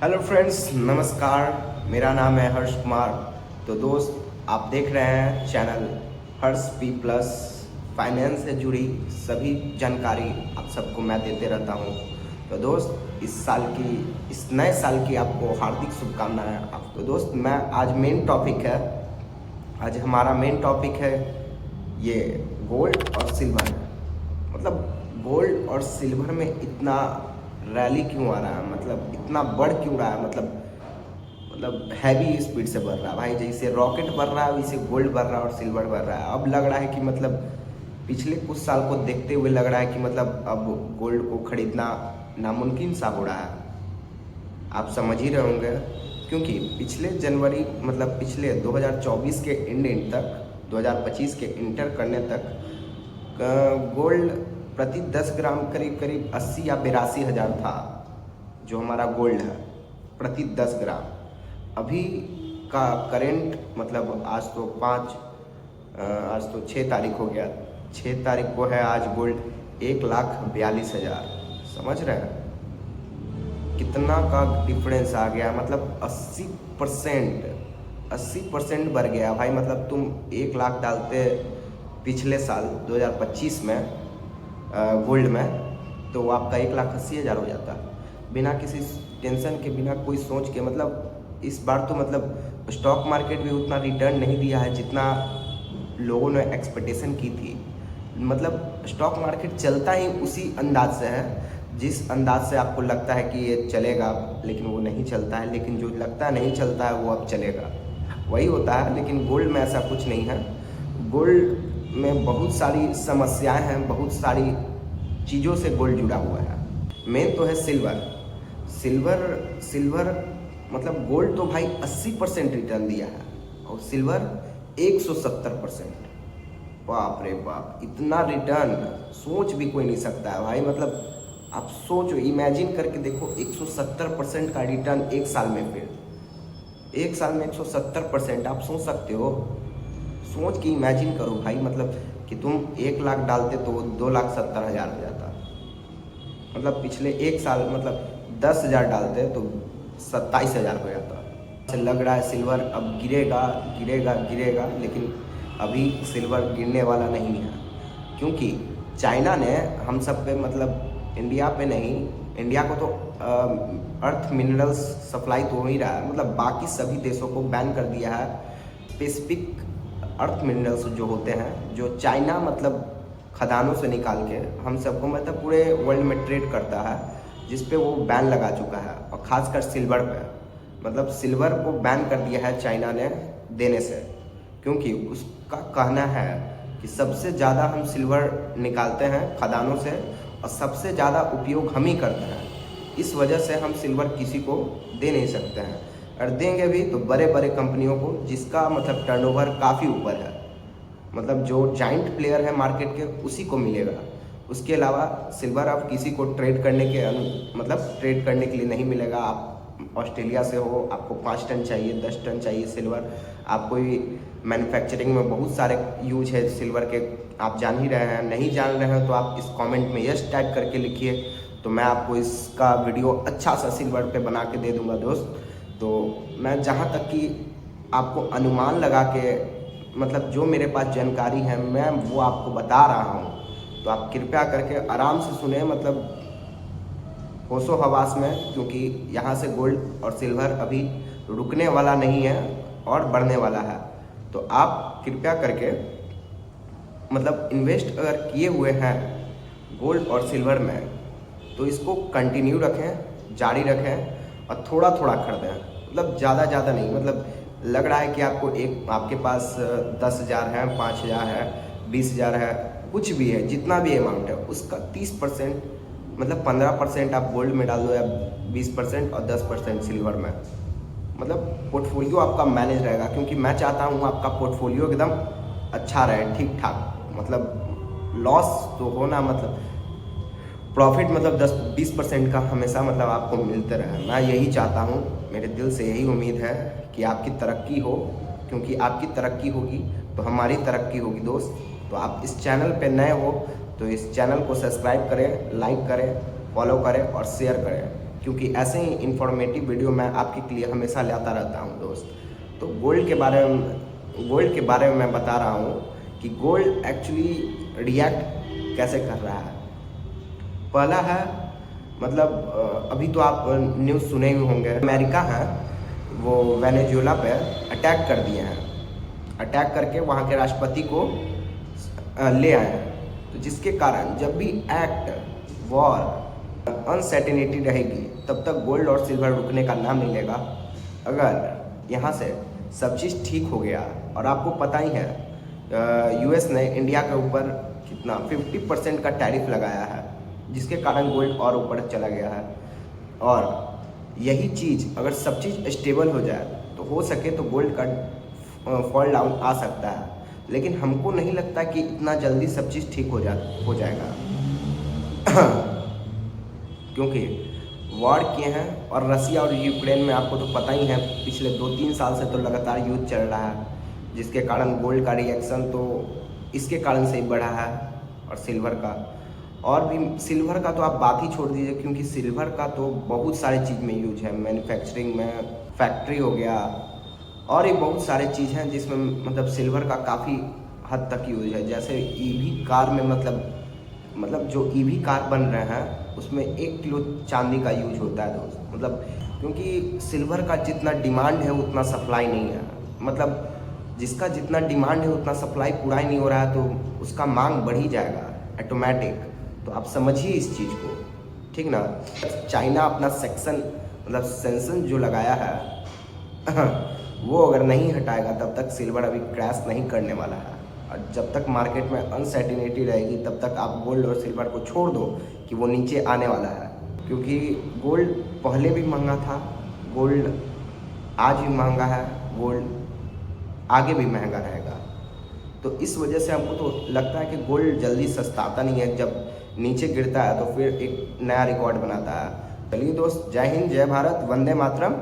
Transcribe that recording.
Hello friends, नमस्कार। मेरा नाम है हर्ष कुमार। तो दोस्त, आप देख रहे हैं चैनल हर्ष पी प्लस। फाइनेंस से जुड़ी सभी जानकारी आप सबको मैं देते रहता हूं। तो दोस्त, इस नए साल की आपको हार्दिक शुभकामनाएं। आपको दोस्त, मैं आज मेन टॉपिक है, आज हमारा मेन टॉपिक है ये गोल्ड और सिल्वर। मतलब गोल्ड और सिल्वर में इतना रैली क्यों आ रहा है, मतलब इतना बढ़ क्यों रहा है, मतलब हैवी स्पीड से बढ़ रहा है भाई। जैसे रॉकेट बढ़ रहा है वैसे गोल्ड बढ़ रहा है और सिल्वर बढ़ रहा है। अब लग रहा है कि मतलब पिछले कुछ साल को देखते हुए लग रहा है कि मतलब अब गोल्ड को खरीदना नामुमकिन सा हो रहा है। आप समझ ही रहे होंगे, क्योंकि पिछले 2024 के एंड तक 2025 के इंटर करने तक गोल्ड प्रति 10 ग्राम करीब करीब 80 या 82 हज़ार था, जो हमारा गोल्ड है प्रति 10 ग्राम। अभी का करेंट मतलब आज तो 6 तारीख हो गया। 6 तारीख को है आज गोल्ड 1,42,000। समझ रहे हैं कितना का डिफरेंस आ गया। मतलब 80% बढ़ गया भाई। मतलब तुम 1 लाख डालते पिछले साल 2025 में गोल्ड में, तो आपका 1,80,000 हो जाता बिना किसी टेंशन के, बिना कोई सोच के। मतलब इस बार तो मतलब स्टॉक मार्केट भी उतना रिटर्न नहीं दिया है जितना लोगों ने एक्सपेक्टेशन की थी। मतलब स्टॉक मार्केट चलता ही उसी अंदाज से है, जिस अंदाज से आपको लगता है कि ये चलेगा, लेकिन वो नहीं चलता है। लेकिन जो लगता है नहीं चलता है वो अब चलेगा, वही होता है। लेकिन गोल्ड में ऐसा कुछ नहीं है। गोल्ड में बहुत सारी समस्याएं हैं, बहुत सारी चीज़ों से गोल्ड जुड़ा हुआ है। मेन तो है सिल्वर। सिल्वर मतलब गोल्ड तो भाई 80% रिटर्न दिया है और सिल्वर 170%। बाप रे बाप, इतना रिटर्न सोच भी कोई नहीं सकता है भाई। मतलब आप सोचो, इमेजिन करके देखो, 170% का रिटर्न एक साल में। फिर एक साल में 170% आप सोच सकते हो? सोच के इमेजिन करो भाई। मतलब कि तुम 1 लाख डालते तो 2,70,000 हो जाता। मतलब पिछले एक साल मतलब 10,000 डालते तो 27,000 हो जाता। ऐसे लग रहा है सिल्वर अब गिरेगा गिरेगा गिरेगा, लेकिन अभी सिल्वर गिरने वाला नहीं है। क्योंकि चाइना ने हम सब पे, मतलब इंडिया पे नहीं, इंडिया को तो अर्थ मिनरल्स सप्लाई तो हो ही रहा है, मतलब बाकी सभी देशों को बैन कर दिया है। स्पेसिफिक अर्थ मिनरल्स जो होते हैं, जो चाइना मतलब खदानों से निकाल के हम सबको मतलब पूरे वर्ल्ड में ट्रेड करता है, जिस पे वो बैन लगा चुका है। और ख़ासकर सिल्वर पे, मतलब सिल्वर को बैन कर दिया है चाइना ने देने से। क्योंकि उसका कहना है कि सबसे ज़्यादा हम सिल्वर निकालते हैं खदानों से और सबसे ज़्यादा उपयोग हम ही करते हैं। इस वजह से हम सिल्वर किसी को दे नहीं सकते हैं, और देंगे भी तो बड़े बड़े कंपनियों को, जिसका मतलब टर्नओवर काफ़ी ऊपर है। मतलब जो जाइंट प्लेयर है मार्केट के, उसी को मिलेगा। उसके अलावा सिल्वर आप किसी को ट्रेड करने के मतलब ट्रेड करने के लिए नहीं मिलेगा। आप ऑस्ट्रेलिया से हो, आपको 5 टन चाहिए, 10 टन चाहिए सिल्वर, आप कोई मैन्युफैक्चरिंग में बहुत सारे यूज है सिल्वर के, आप जान ही रहे हैं। नहीं जान रहे हैं तो आप इस कमेंट में यस टाइप करके लिखिए, तो मैं आपको इसका वीडियो अच्छा सा सिल्वर पे बना के दे दूंगा दोस्त। तो मैं जहाँ तक कि आपको अनुमान लगा के, मतलब जो मेरे पास जानकारी है मैं वो आपको बता रहा हूँ, तो आप कृपया करके आराम से सुने, मतलब होशो हवास में। क्योंकि यहाँ से गोल्ड और सिल्वर अभी रुकने वाला नहीं है और बढ़ने वाला है। तो आप कृपया करके मतलब इन्वेस्ट अगर किए हुए हैं गोल्ड और सिल्वर में, तो इसको कंटिन्यू रखें, जारी रखें और थोड़ा थोड़ा खरीदें। मतलब ज़्यादा नहीं। मतलब लग रहा है कि आपके पास 10,000 है, 5,000 है, 20,000 है, कुछ भी है, जितना भी अमाउंट है उसका 30%, मतलब 15% आप गोल्ड में डाल दो, या 20% और 10% सिल्वर में। मतलब पोर्टफोलियो आपका मैनेज रहेगा। क्योंकि मैं चाहता हूँ आपका पोर्टफोलियो एकदम अच्छा रहे, ठीक ठाक। मतलब लॉस तो होना, मतलब प्रॉफिट मतलब 10-20% का हमेशा मतलब आपको मिलते रहे। मैं यही चाहता हूँ, मेरे दिल से यही उम्मीद है कि आपकी तरक्की हो। क्योंकि आपकी तरक्की होगी तो हमारी तरक्की होगी दोस्त। तो आप इस चैनल पे नए हो तो इस चैनल को सब्सक्राइब करें, लाइक करें, फॉलो करें और शेयर करें। क्योंकि ऐसे ही इंफॉर्मेटिव वीडियो मैं आपके लिए हमेशा लाता रहता हूँ दोस्त। तो गोल्ड के बारे में मैं बता रहा हूँ कि गोल्ड एक्चुअली रिएक्ट कैसे कर रहा है। पहला है मतलब अभी तो आप न्यूज़ सुने ही होंगे, अमेरिका है वो वेनेजुएला पे अटैक कर दिए हैं, अटैक करके वहाँ के राष्ट्रपति को ले आए हैं। तो जिसके कारण जब भी एक्ट वॉर अनसर्टेनिटी रहेगी तब तक गोल्ड और सिल्वर रुकने का नाम नहीं लेगा। अगर यहाँ से सब चीज़ ठीक हो गया, और आपको पता ही है यूएस ने इंडिया के ऊपर कितना 50% का टैरिफ लगाया है, जिसके कारण गोल्ड और ऊपर चला गया है। और यही चीज़ अगर सब चीज़ स्टेबल हो जाए तो हो सके तो गोल्ड का फॉल डाउन आ सकता है, लेकिन हमको नहीं लगता कि इतना जल्दी सब चीज़ ठीक हो जाएगा क्योंकि वॉर किए हैं। और रसिया और यूक्रेन में आपको तो पता ही है पिछले 2-3 साल से तो लगातार युद्ध चल रहा है, जिसके कारण गोल्ड का रिएक्शन तो इसके कारण से ही बढ़ा है। और सिल्वर का, और भी सिल्वर का तो आप बात ही छोड़ दीजिए, क्योंकि सिल्वर का तो बहुत सारे चीज़ में यूज है, मैन्युफैक्चरिंग में, फैक्ट्री हो गया, और ये बहुत सारे चीज़ हैं जिसमें मतलब सिल्वर का काफ़ी हद तक यूज है। जैसे ईवी कार में मतलब जो ईवी कार बन रहे हैं उसमें 1 किलो चांदी का यूज होता है दोस्त। मतलब क्योंकि सिल्वर का जितना डिमांड है उतना सप्लाई नहीं है, मतलब जिसका जितना डिमांड है उतना सप्लाई पूरा ही नहीं हो रहा है, तो उसका मांग बढ़ ही जाएगा ऑटोमेटिक। तो आप समझिए इस चीज़ को, ठीक ना। चाइना अपना सेंसन जो लगाया है वो अगर नहीं हटाएगा तब तक सिल्वर अभी क्रैश नहीं करने वाला है। और जब तक मार्केट में अनसर्टिनिटी रहेगी तब तक आप गोल्ड और सिल्वर को छोड़ दो कि वो नीचे आने वाला है, क्योंकि गोल्ड पहले भी महंगा था, गोल्ड आज भी महंगा है, गोल्ड आगे भी महंगा रहेगा। तो इस वजह से हमको तो लगता है कि गोल्ड जल्दी सस्ताता नहीं है, जब नीचे गिरता है तो फिर एक नया रिकॉर्ड बनाता है। चलिए दोस्त, जय हिंद, जय भारत, वंदे मातरम।